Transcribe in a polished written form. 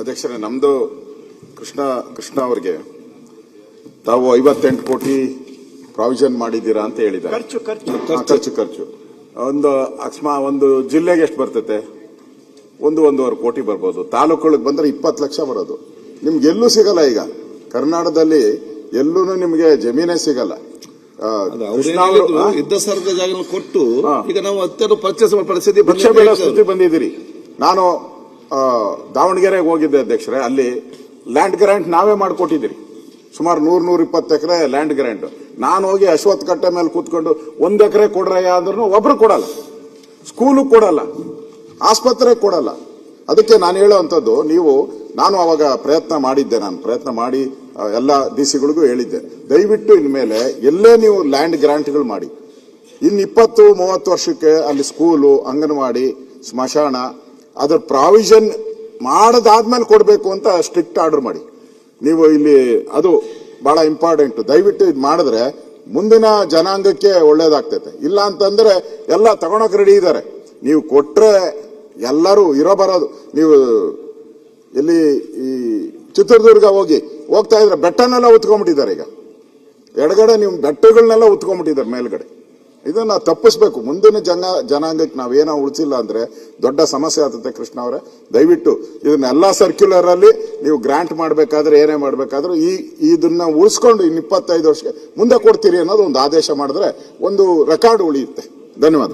ಅಧ್ಯಕ್ಷರೇ, ನಮ್ದು ಕೃಷ್ಣ ಅವರಿಗೆ ತಾವು 58 ಕೋಟಿ ಪ್ರಾವಿಷನ್ ಮಾಡಿದ್ದೀರಾ ಅಂತ ಹೇಳಿದ್ದಾರೆ. ಖರ್ಚು ಒಂದು ಜಿಲ್ಲೆಗೆ ಎಷ್ಟು ಬರ್ತೈತೆ? 1.5 ಕೋಟಿ ಬರ್ಬೋದು. ತಾಲೂಕುಗಳಿಗೆ ಬಂದ್ರೆ 20 ಲಕ್ಷ ಬರೋದು. ನಿಮ್ಗೆ ಎಲ್ಲೂ ಸಿಗಲ್ಲ. ಈಗ ಕರ್ನಾಟಕದಲ್ಲಿ ಎಲ್ಲೂ ನಿಮ್ಗೆ ಜಮೀನೇ ಸಿಗಲ್ಲ. ಇದ್ದ ಸರ್ಗ ಜಾಗ ಕೊಟ್ಟು ಈಗ ನಾವು ಅತ್ಯಂತ ಪರ್ಚೇಸ್ ಪರಿಸ್ಥಿತಿ ಬಂದಿದ್ದೀರಿ. ನಾನು ದಾವಣಗೆರೆಗೆ ಹೋಗಿದ್ದೆ ಅಧ್ಯಕ್ಷರೇ. ಅಲ್ಲಿ ಲ್ಯಾಂಡ್ ಗ್ರಾಂಟ್ ನಾವೇ ಮಾಡಿಕೊಟ್ಟಿದ್ದೀರಿ. ಸುಮಾರು 100-120 ಎಕರೆ ಲ್ಯಾಂಡ್ ಗ್ರಾಂಟ್. ನಾನು ಹೋಗಿ ಅಶ್ವತ್ಥ ಕಟ್ಟೆ ಮೇಲೆ ಕೂತ್ಕೊಂಡು 1 ಎಕರೆ ಕೊಡ್ರಯ್ಯ ಅಂದ್ರೂ ಒಬ್ರು ಕೊಡಲ್ಲ. ಸ್ಕೂಲು ಕೊಡಲ್ಲ, ಆಸ್ಪತ್ರೆ ಕೊಡಲ್ಲ. ಅದಕ್ಕೆ ನಾನು ಹೇಳುವಂಥದ್ದು, ನಾನು ಅವಾಗ ಪ್ರಯತ್ನ ಮಾಡಿ ಎಲ್ಲ ಡಿಸಿಗಳಿಗೂ ಹೇಳಿದ್ದೆ, ದಯವಿಟ್ಟು ಇನ್ಮೇಲೆ ಎಲ್ಲೇ ನೀವು ಲ್ಯಾಂಡ್ ಗ್ರಾಂಟ್ಗಳು ಮಾಡಿ, ಇನ್ನು 20-30 ವರ್ಷಕ್ಕೆ ಅಲ್ಲಿ ಸ್ಕೂಲು, ಅಂಗನವಾಡಿ, ಸ್ಮಶಾನ ಅದರ ಪ್ರಾವಿಷನ್ ಮಾಡದಾದ್ಮೇಲೆ ಕೊಡಬೇಕು ಅಂತ ಸ್ಟ್ರಿಕ್ಟ್ ಆರ್ಡರ್ ಮಾಡಿ. ನೀವು ಇಲ್ಲಿ ಅದು ಬಹಳ ಇಂಪಾರ್ಟೆಂಟ್. ದಯವಿಟ್ಟು ಇದು ಮಾಡಿದ್ರೆ ಮುಂದಿನ ಜನಾಂಗಕ್ಕೆ ಒಳ್ಳೇದಾಗ್ತೈತೆ. ಇಲ್ಲ ಅಂತಂದ್ರೆ ಎಲ್ಲ ತಗೊಳಕ್ ರೆಡಿ ಇದ್ದಾರೆ. ನೀವು ಕೊಟ್ರೆ ಎಲ್ಲರೂ ಬರೋದು. ನೀವು ಎಲ್ಲಿ ಈ ಚಿತ್ರದುರ್ಗ ಹೋಗ್ತಾ ಇದ್ರೆ ಬೆಟ್ಟನೆಲ್ಲ ಉತ್ಕೊಂಡ್ಬಿಟ್ಟಿದ್ದಾರೆ. ಈಗ ಎಡಗಡೆ ನೀವು ಬೆಟ್ಟಗಳನ್ನೆಲ್ಲ ಉತ್ಕೊಂಡ್ಬಿಟ್ಟಿದ್ದಾರೆ ಮೇಲ್ಗಡೆ. ಇದನ್ನ ತಪ್ಪಿಸ್ಬೇಕು. ಮುಂದಿನ ಜನಾಂಗಕ್ಕೆ ನಾವೇನೋ ಉಳಿಸಿಲ್ಲ ಅಂದ್ರೆ ದೊಡ್ಡ ಸಮಸ್ಯೆ ಆಗ್ತದೆ. ಕೃಷ್ಣ ಅವರೇ, ದಯವಿಟ್ಟು ಇದನ್ನೆಲ್ಲ ಸರ್ಕ್ಯುಲರ್ ಅಲ್ಲಿ ನೀವು ಗ್ರಾಂಟ್ ಮಾಡಬೇಕಾದ್ರೆ ಏನೇ ಮಾಡಬೇಕಾದ್ರೂ ಇದನ್ನ ಉಳಿಸ್ಕೊಂಡು ಇನ್ನು 25 ವರ್ಷಕ್ಕೆ ಮುಂದೆ ಕೊಡ್ತೀರಿ ಅನ್ನೋದು ಒಂದು ಆದೇಶ ಮಾಡಿದ್ರೆ ಒಂದು ರೆಕಾರ್ಡ್ ಉಳಿಯುತ್ತೆ. ಧನ್ಯವಾದ.